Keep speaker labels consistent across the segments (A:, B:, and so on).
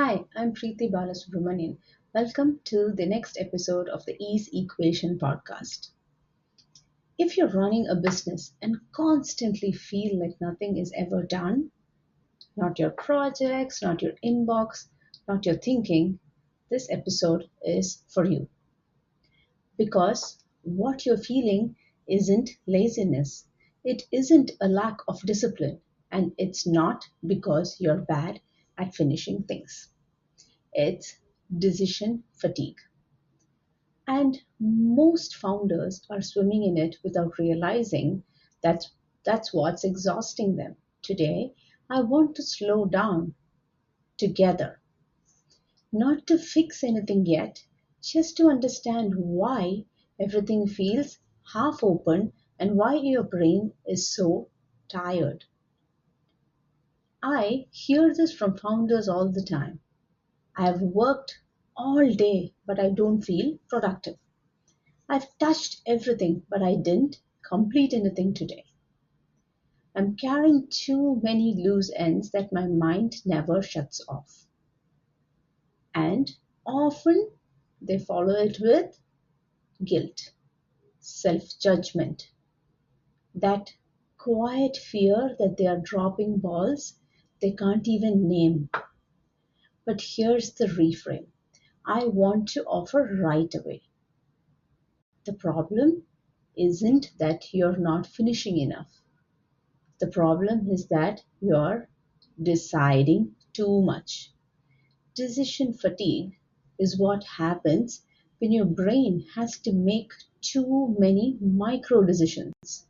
A: Hi, I'm Preeti Balasubramanian. Welcome to the next episode of the Ease Equation podcast. If you're running a business and constantly feel like nothing is ever done, not your projects, not your inbox, not your thinking, this episode is for you. Because what you're feeling isn't laziness, it isn't a lack of discipline, and it's not because you're bad at finishing things. It's decision fatigue. And most founders are swimming in it without realizing that that's what's exhausting them. Today, I want to slow down together, not to fix anything yet, just to understand why everything feels half open and why your brain is so tired. I hear this from founders all the time. I have worked all day, but I don't feel productive. I've touched everything, but I didn't complete anything today. I'm carrying too many loose ends that my mind never shuts off. And often they follow it with guilt, self judgment, that quiet fear that they are dropping balls they can't even name. But here's the reframe I want to offer right away. The problem isn't that you're not finishing enough. The problem is that you're deciding too much. Decision fatigue is what happens when your brain has to make too many micro decisions,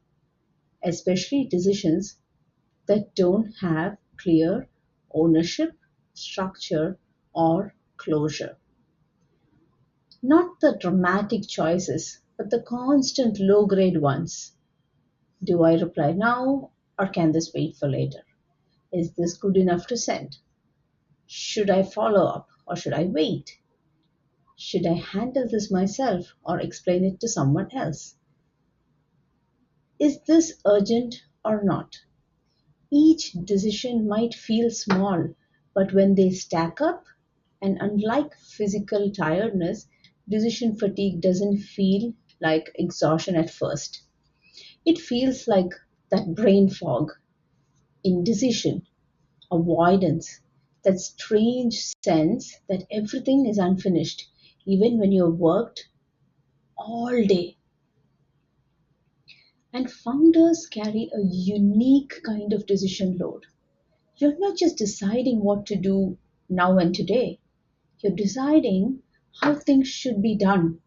A: especially decisions that don't have clear ownership, structure, or closure. Not the dramatic choices, but the constant low grade ones. Do I reply now or can this wait for later? Is this good enough to send? Should I follow up or should I wait? Should I handle this myself or explain it to someone else? Is this urgent or not? Each decision might feel small, but when they stack up, and unlike physical tiredness, decision fatigue doesn't feel like exhaustion at first. It feels like that brain fog, indecision, avoidance, that strange sense that everything is unfinished, even when you've worked all day. And founders carry a unique kind of decision load. You're not just deciding what to do now and today, you're deciding how things should be done,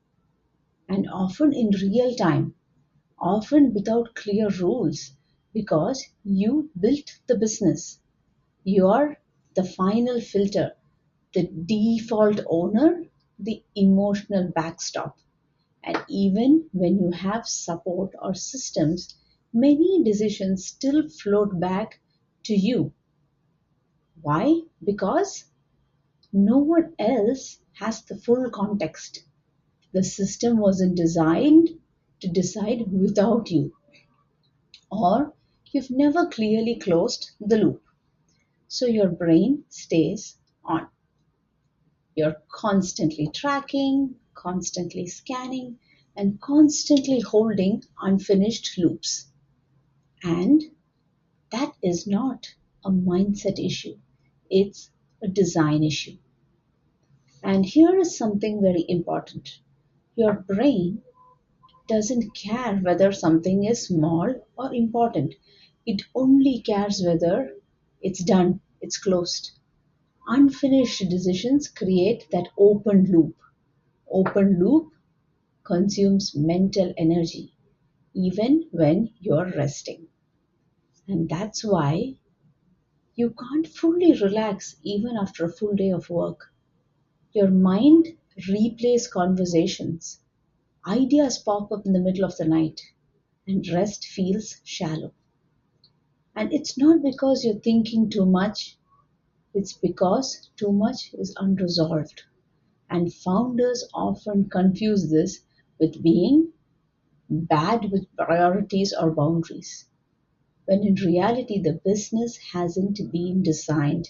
A: and often in real time, often without clear rules, because you built the business. You're the final filter, the default owner, the emotional backstop. And even when you have support or systems, many decisions still float back to you. Why? Because no one else has the full context. The system wasn't designed to decide without you, or you've never clearly closed the loop. So your brain stays on. You're constantly tracking, constantly scanning, and constantly holding unfinished loops. And that is not a mindset issue, it's a design issue. And here is something very important your brain doesn't care whether something is small or important, it only cares whether it's done, it's closed. Unfinished decisions create that open loop. Open loop consumes mental energy even when you're resting. And that's why you can't fully relax even after a full day of work. Your mind replays conversations, ideas pop up in the middle of the night, and rest feels shallow. And it's not because you're thinking too much, it's because too much is unresolved. And founders often confuse this with being bad with priorities or boundaries, when in reality the business hasn't been designed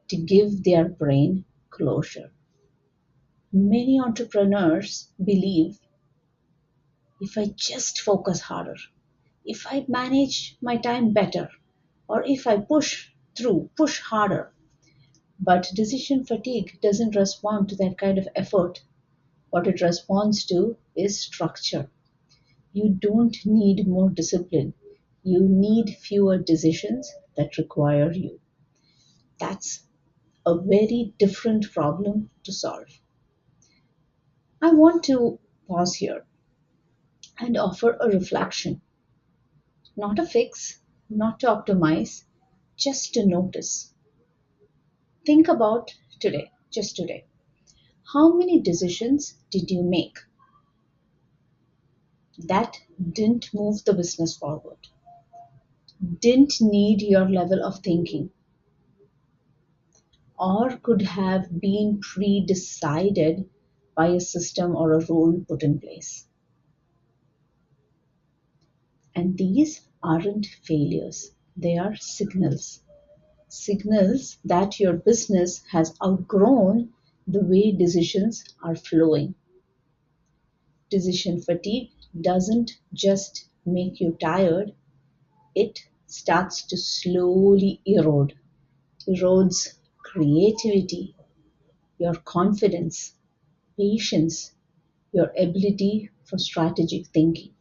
A: to give their brain closure. Many entrepreneurs believe if I just focus harder, if I manage my time better, or if I push harder. But decision fatigue doesn't respond to that kind of effort. What it responds to is structure. You don't need more discipline. You need fewer decisions that require you. That's a very different problem to solve. I want to pause here and offer a reflection, not a fix, not to optimize, just to notice. Think about today, just today. How many decisions did you make that didn't move the business forward, didn't need your level of thinking, or could have been pre decided by a system or a rule put in place? And these aren't failures, they are signals. Signals that your business has outgrown the way decisions are flowing. Decision fatigue doesn't just make you tired, it starts to slowly erodes creativity, your confidence, patience, your ability for strategic thinking.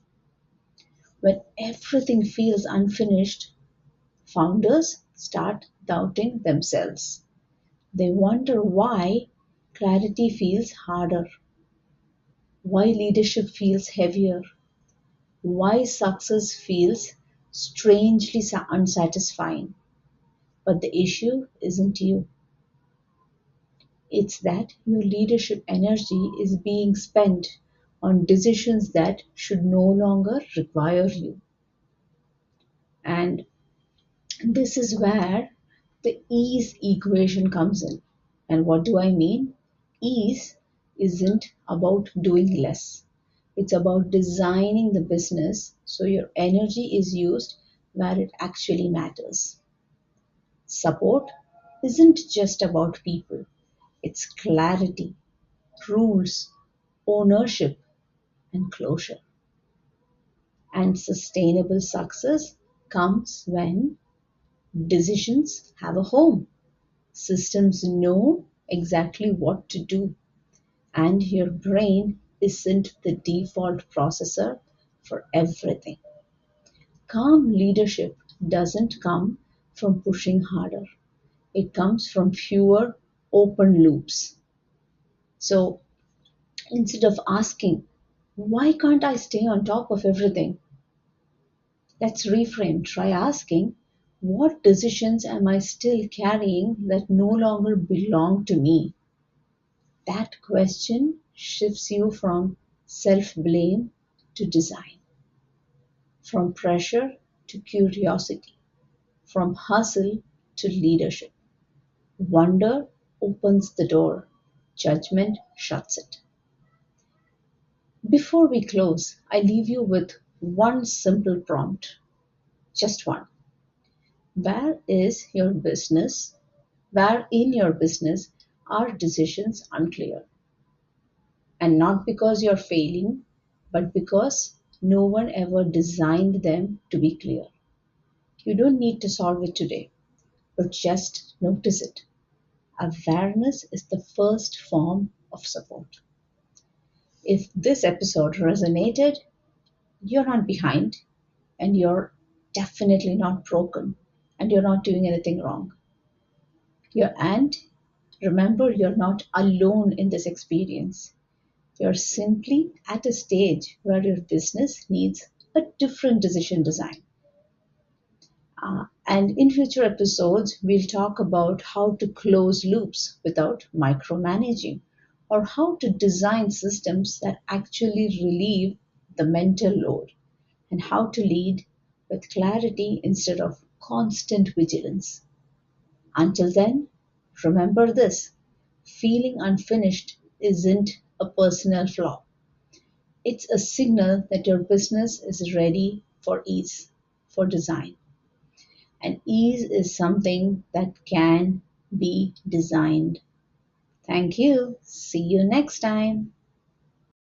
A: When everything feels unfinished, founders start doubting themselves. They wonder why clarity feels harder, why leadership feels heavier, why success feels strangely unsatisfying. But the issue isn't you, it's that your leadership energy is being spent on decisions that should no longer require you. And this is where the ease equation comes in. And what do I mean? Ease isn't about doing less, it's about designing the business so your energy is used where it actually matters. Support isn't just about people, it's clarity, rules, ownership, and closure. And sustainable success comes when decisions have a home. Systems know exactly what to do, and your brain isn't the default processor for everything. Calm leadership doesn't come from pushing harder, it comes from fewer open loops. So instead of asking, why can't I stay on top of everything? Let's reframe. Try asking, what decisions am I still carrying that no longer belong to me? That question shifts you from self blame to design, from pressure to curiosity, from hustle to leadership. Wonder opens the door, judgment shuts it. Before we close, I leave you with one simple prompt, just one. Where is your business? Where in your business are decisions unclear? And not because you're failing, but because no one ever designed them to be clear. You don't need to solve it today, but just notice it. Awareness is the first form of support. If this episode resonated, you're not behind, and you're definitely not broken, and you're not doing anything wrong. And remember, you're not alone in this experience. You're simply at a stage where your business needs a different decision design. And in future episodes, we'll talk about how to close loops without micromanaging, or how to design systems that actually relieve the mental load, and how to lead with clarity instead of constant vigilance. Until then, remember this: feeling unfinished isn't a personal flaw, it's a signal that your business is ready for ease, for design. And ease is something that can be designed. Thank you. See you next time.